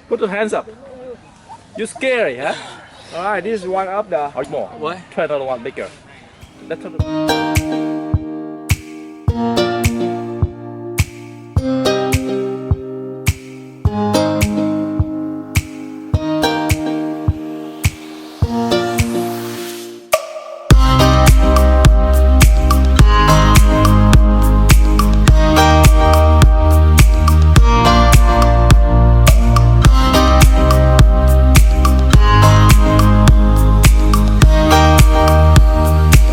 Put your hands up. You scary, huh? Alright, this is one of the. Or more. What? Try another one bigger. Let's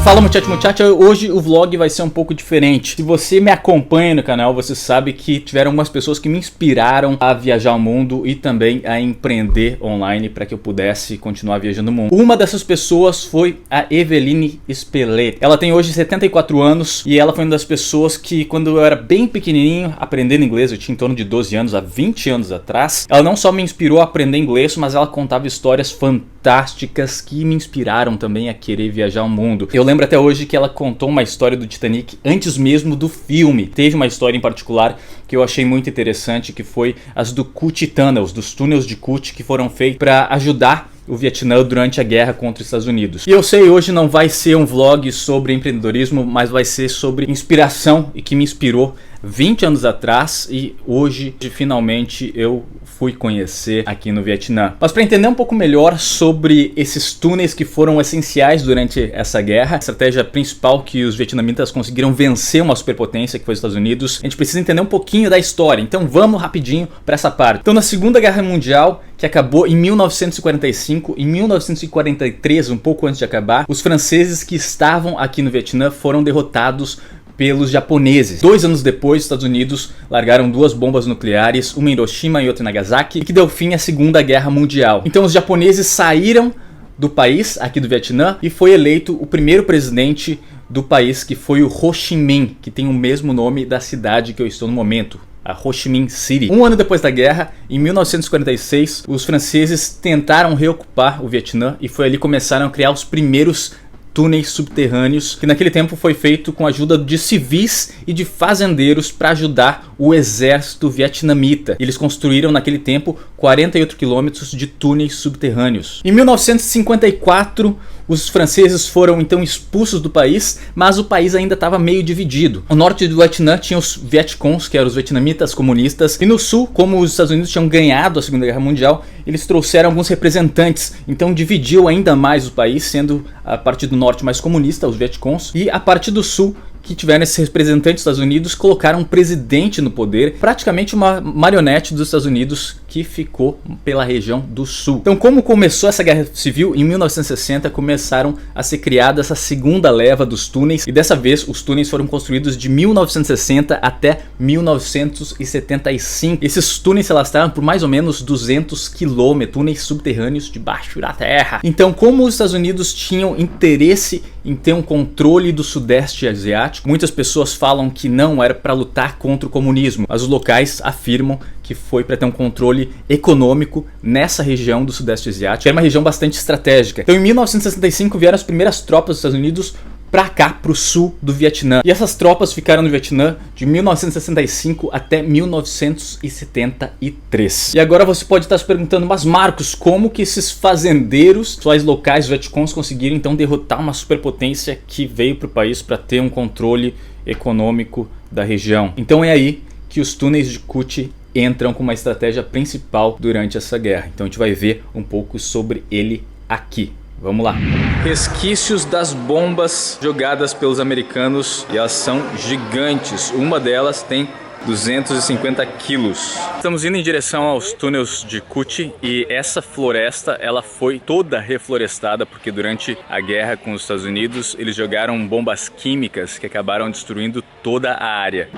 Fala muchacha, hoje o vlog vai ser um pouco diferente. Se você me acompanha no canal, você sabe que tiveram algumas pessoas que me inspiraram a viajar o mundo e também a empreender online para que eu pudesse continuar viajando o mundo. Uma dessas pessoas foi a Eveline Spelete. Ela tem hoje 74 anos e ela foi uma das pessoas que, quando eu era bem pequenininho, aprendendo inglês, eu tinha em torno de 12 anos, há 20 anos atrás, ela não só me inspirou a aprender inglês, mas ela contava histórias fantásticas que me inspiraram também a querer viajar o mundo. Eu lembro até hoje que ela contou uma história do Titanic antes mesmo do filme. Teve uma história em particular que eu achei muito interessante, que foi as do Cooch Tunnels, dos túneis de Cooch que foram feitos para ajudar o Vietnã durante a guerra contra os Estados Unidos. E eu sei, hoje não vai ser um vlog sobre empreendedorismo, mas vai ser sobre inspiração e que me inspirou 20 anos atrás e hoje finalmente eu fui conhecer aqui no Vietnã. Mas para entender um pouco melhor sobre esses túneis que foram essenciais durante essa guerra, a estratégia principal que os vietnamitas conseguiram vencer uma superpotência que foi os Estados Unidos, a gente precisa entender um pouquinho da história. Então vamos rapidinho para essa parte. Então, na Segunda Guerra Mundial, que acabou em 1945, em 1943, um pouco antes de acabar, os franceses que estavam aqui no Vietnã foram derrotados pelos japoneses. 2 anos depois, os Estados Unidos largaram 2 bombas nucleares, uma em Hiroshima e outra em Nagasaki, que deu fim à Segunda Guerra Mundial. Então os japoneses saíram do país, aqui do Vietnã, e foi eleito o primeiro presidente do país, que foi o Ho Chi Minh, que tem o mesmo nome da cidade que eu estou no momento, a Ho Chi Minh City. Um ano depois da guerra, em 1946, os franceses tentaram reocupar o Vietnã e foi ali que começaram a criar os primeiros túneis subterrâneos, que naquele tempo foi feito com a ajuda de civis e de fazendeiros para ajudar o exército vietnamita. Eles construíram naquele tempo 48 quilômetros de túneis subterrâneos. Em 1954, os franceses foram então expulsos do país, mas o país ainda estava meio dividido. No norte do Vietnã tinha os Vietcongs, que eram os vietnamitas comunistas, e no sul, como os Estados Unidos tinham ganhado a Segunda Guerra Mundial, eles trouxeram alguns representantes, então dividiu ainda mais o país, sendo a parte do norte mais comunista, os Vietcongs, e a parte do sul, que tiveram esses representantes dos Estados Unidos, colocaram um presidente no poder, praticamente uma marionete dos Estados Unidos que ficou pela região do sul. Então, como começou essa guerra civil, em 1960 começaram a ser criada essa segunda leva dos túneis, e dessa vez os túneis foram construídos de 1960 até 1975. Esses túneis se alastraram por mais ou menos 200 quilômetros, túneis subterrâneos debaixo da terra. Então, como os Estados Unidos tinham interesse em ter um controle do Sudeste Asiático, muitas pessoas falam que não era para lutar contra o comunismo, mas os locais afirmam que foi para ter um controle econômico nessa região do Sudeste Asiático, que era uma região bastante estratégica. Então, em 1965 vieram as primeiras tropas dos Estados Unidos para cá, para o sul do Vietnã. E essas tropas ficaram no Vietnã de 1965 até 1973. E agora você pode estar se perguntando, mas Marcos, como que esses fazendeiros, locais, os Vietcongs, conseguiram então derrotar uma superpotência que veio para o país para ter um controle econômico da região? Então é aí que os túneis de Cooch entram com uma estratégia principal durante essa guerra. Então a gente vai ver um pouco sobre ele aqui. Vamos lá. Resquícios das bombas jogadas pelos americanos, e elas são gigantes. Uma delas tem 250 quilos. Estamos indo em direção aos túneis de Cooch, e essa floresta ela foi toda reflorestada porque durante a guerra com os Estados Unidos eles jogaram bombas químicas que acabaram destruindo toda a área.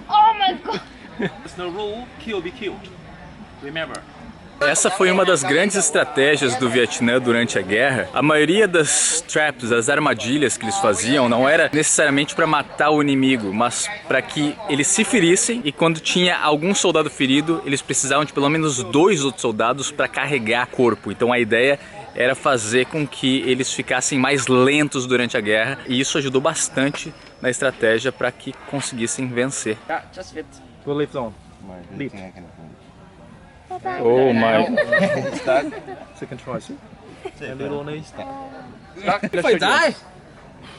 Oh my God! There's no rule, kill be killed. Remember. Essa foi uma das grandes estratégias do Vietnã durante a guerra. A maioria das traps, das armadilhas que eles faziam, não era necessariamente para matar o inimigo, mas para que eles se ferissem, e quando tinha algum soldado ferido, eles precisavam de pelo menos 2 outros soldados para carregar o corpo. Então a ideia era fazer com que eles ficassem mais lentos durante a guerra, e isso ajudou bastante na estratégia para que conseguissem vencer. Yeah, just fit. Go lift on. Lift. Oh my! Start. Second try. See? A little knee. Phải die.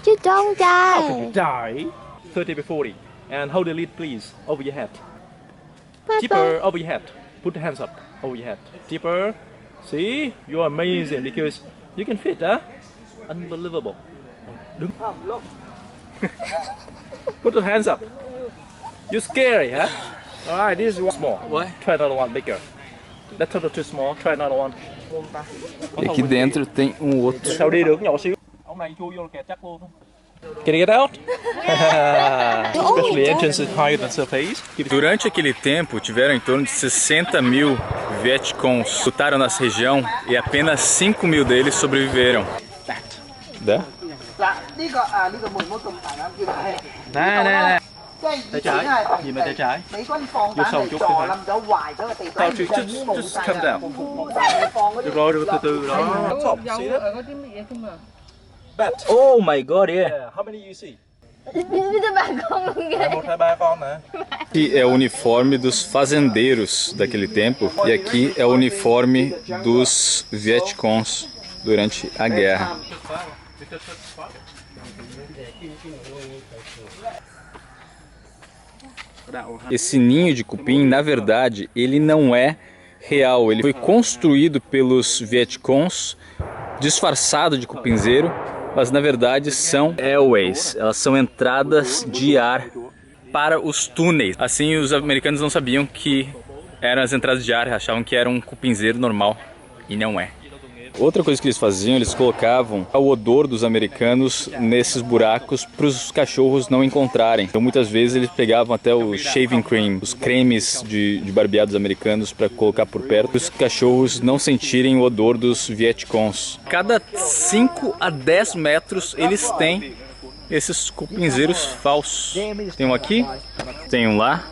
You don't die. Die. 30 by 40. And hold the lead, please, over your head. Papa. Deeper over your head. Put the hands up over your head. Deeper. See? You are amazing because you can fit, huh? Unbelievable. Đứng. Put your hands up. You're scary, huh? Alright, this is one. Small. What? Try another one bigger. That total too small. Try another one. E aqui dentro tem outro. Sao đi được nhỏ xíu. Ông này chui vô là kẹt chắc luôn. Can you get out? Especially entrance is higher than surface. Durante aquele tempo, tiveram em torno de 60 mil Vietcongs lutaram nessa região e apenas 5 mil deles sobreviveram. Dá? Nè. Tay trái. Nhìn vào tay trái. Vô sâu chút cái phải. Sao just come down. Được rồi, từ từ đó. Top, see that? Bat. Oh my god, yeah. How many you see? Một, hai, ba con nè. Aqui é o uniforme dos fazendeiros daquele tempo e aqui é o uniforme dos Vietcongs durante a guerra. Esse ninho de cupim, na verdade, ele não é real. Ele foi construído pelos Vietcongs, disfarçado de cupinzeiro, mas na verdade são airways. Elas são entradas de ar para os túneis. Assim, os americanos não sabiam que eram as entradas de ar, achavam que era um cupinzeiro normal e não é. Outra coisa que eles faziam, eles colocavam o odor dos americanos nesses buracos para os cachorros não encontrarem. Então muitas vezes eles pegavam até o shaving cream, os cremes de barbear dos americanos para colocar por perto, para os cachorros não sentirem o odor dos Vietcongs. Cada 5 a 10 metros eles têm esses cupinzeiros falsos. Tem um aqui, tem um lá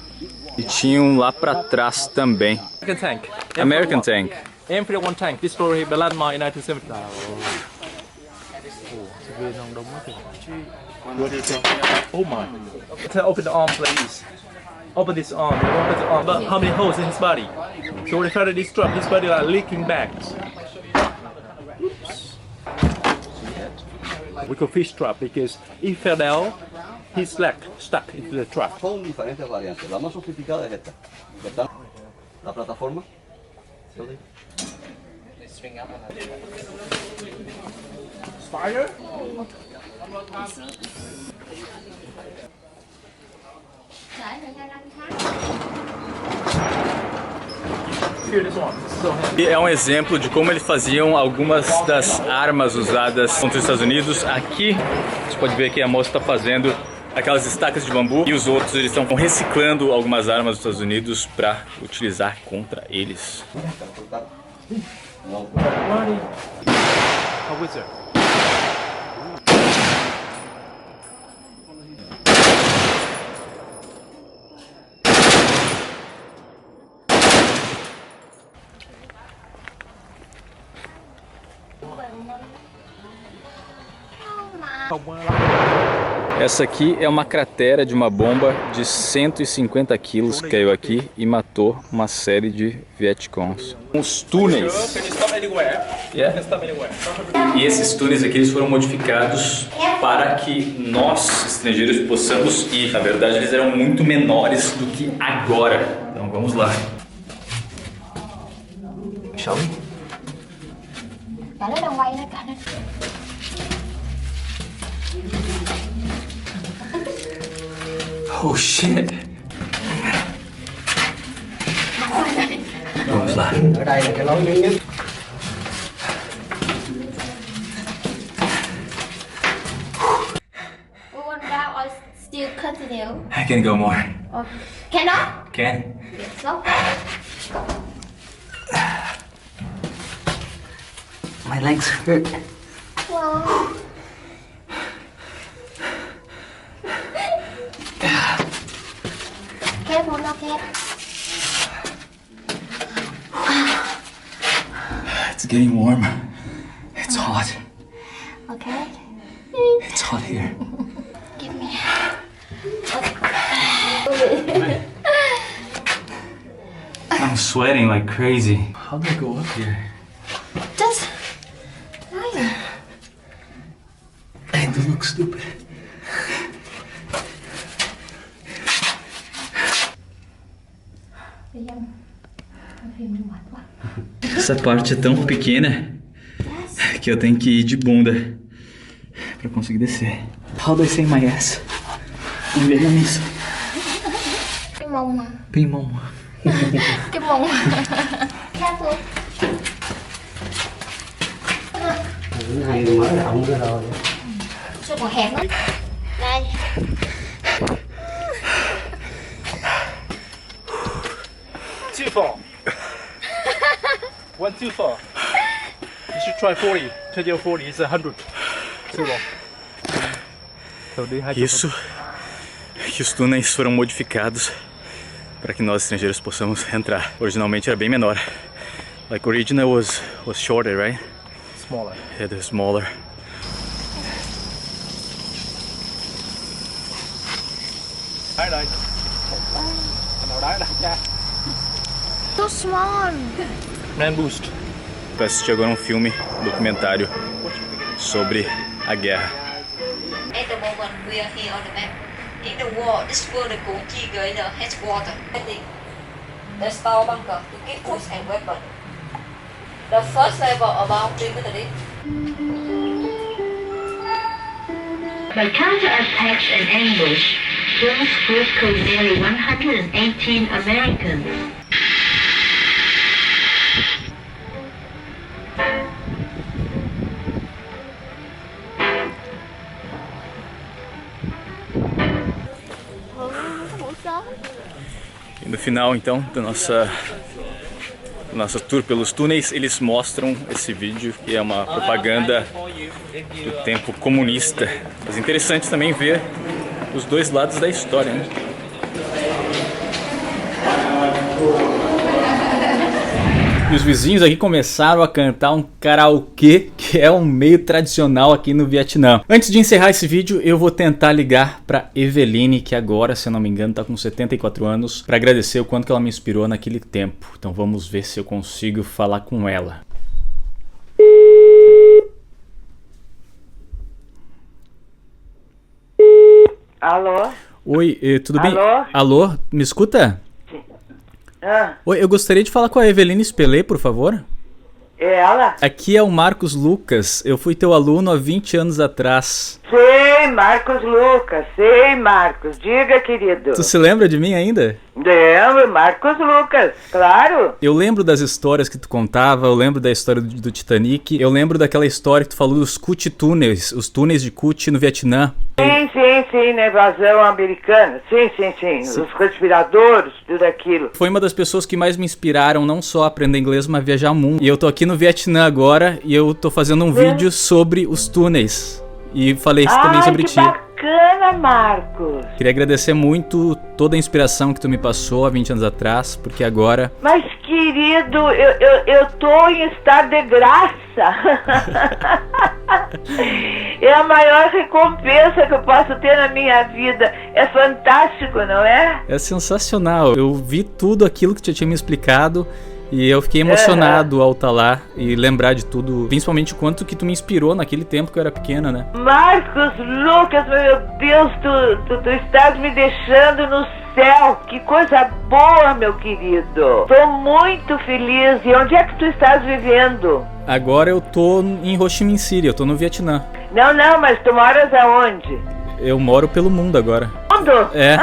e tinha um lá para trás também. American tank. American Tank. M31 tank destroyed by landmine in 1970. Oh my. Open the arm, please. Open this arm. Open the arm. But how many holes in his body? So when they try to disrupt his body, like leaking back. Oops. We call fish trap because if he fell down, his leg stuck into the trap. Son diferentes variantes. La más sofisticada es esta. ¿Verdad? La plataforma. Fire? Here, this one. So heavy. E é um exemplo de como eles faziam algumas das armas usadas contra os Estados Unidos. Aqui, você pode ver que a moça está fazendo aquelas estacas de bambu e os outros eles estão reciclando algumas armas dos Estados Unidos para utilizar contra eles. A wizard. Essa aqui é uma cratera de uma bomba de 150 quilos que caiu aqui e matou uma série de Vietcongs. Os túneis. Can you stop anywhere? Yeah. Can stop anywhere. E esses túneis aqui eles foram modificados para que nós, estrangeiros, possamos ir. Na verdade, eles eram muito menores do que agora. Então vamos lá. Shall we? Cả nó đang quay đó, cả nó. Oh shit. Vamos lá. Ở đây là cái lối ngắn nhất. We want back or still continue? I can go more. Or cannot? Can? Stop. My legs hurt. Wow. Careful, no cat. It's getting warm. It's hot. Okay. It's hot here. Give me. I'm sweating like crazy. How do I go up here? Just lying. I do look stupid. Essa parte é tão pequena que eu tenho que ir de bunda pra conseguir descer. How do I say my ass? Em vietnamês. Cái mông mà. Pin mông. Cái mông. Careful. Này mở rộng ra rồi. Sao còn hẹp lắm. Đây. Too far. One too far. You should try 40. Try your 40. It's 100. Too long. Isso que os túneis foram modificados para que nós estrangeiros possamos entrar. Originalmente era bem menor. Like original was shorter, right? Smaller. Yeah, they're smaller. Đấy đây. Nào đấy nha. So small. Man boost. Eu assisti agora um filme documentário sobre a guerra. At the moment we are here on the map. In the war, this was the Kochi Guerrilla headquarters. The store bunker to keep food and weapons. The first level about 3 meters deep. By counterattacks and ambush, Germans first killed nearly 118 Americans. E no final, então, da nossa tour pelos túneis, eles mostram esse vídeo que é uma propaganda do tempo comunista. Mas é interessante também ver os dois lados da história, né? E os vizinhos aqui começaram a cantar um karaokê, que é um meio tradicional aqui no Vietnã. Antes de encerrar esse vídeo, eu vou tentar ligar para Eveline, que agora, se eu não me engano, está com 74 anos, para agradecer o quanto que ela me inspirou naquele tempo. Então vamos ver se eu consigo falar com ela. Alô? Oi, tudo bem? Alô? Alô, me escuta? Ah, Oi, eu gostaria de falar com a Eveline Spelé, por favor. é ela? Aqui é o Marcos Lucas, eu fui teu aluno há 20 anos atrás. Sei, Marcos Lucas, sei, Marcos. Diga, querido. Tu se lembra de mim ainda? Lembro, Marcos Lucas, claro. Eu lembro das histórias que tu contava, eu lembro da história do Titanic, eu lembro daquela história que tu falou dos Kut túneis, os túneis de Kut no Vietnã. Sim, na invasão americana. Sim. Os respiradores, tudo aquilo. Foi uma das pessoas que mais me inspiraram, não só a aprender inglês, mas a viajar o mundo. E eu tô aqui no Vietnã agora e eu tô fazendo um vídeo sobre os túneis. E falei também sobre ti. Bacana, Marcos. Queria agradecer muito toda a inspiração que tu me passou há 20 anos atrás, porque agora... Mas, querido, eu tô em estado de graça. É a maior recompensa que eu posso ter na minha vida. É fantástico, não é? É sensacional. Eu vi tudo aquilo que tu tinha me explicado e eu fiquei emocionado ao estar lá e lembrar de tudo, principalmente o quanto que tu me inspirou naquele tempo que eu era pequena, né? Marcos Lucas, meu Deus, tu estás me deixando no céu. Que coisa boa, meu querido. Tô muito feliz. E onde é que tu estás vivendo? Agora eu tô em Ho Chi Minh City, eu tô no Vietnã. Não, mas tu moras aonde? Eu moro pelo mundo agora. Mundo? É.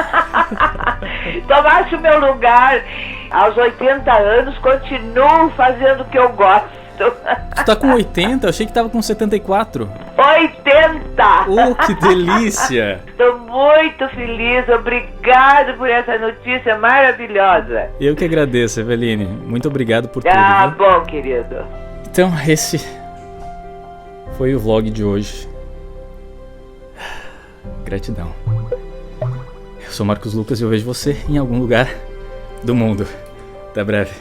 Tomaste o meu lugar. Aos 80 anos, continuo fazendo o que eu gosto. Tu tá com 80? Eu achei que tava com 74. 80! Oh, que delícia! Estou muito feliz. Obrigado por essa notícia maravilhosa. Eu que agradeço, Eveline. Muito obrigado por tudo. Ah, Viu? bom, querido. Então, esse foi o vlog de hoje. Gratidão. Eu sou Marcos Lucas e eu vejo você em algum lugar do mundo. Até breve.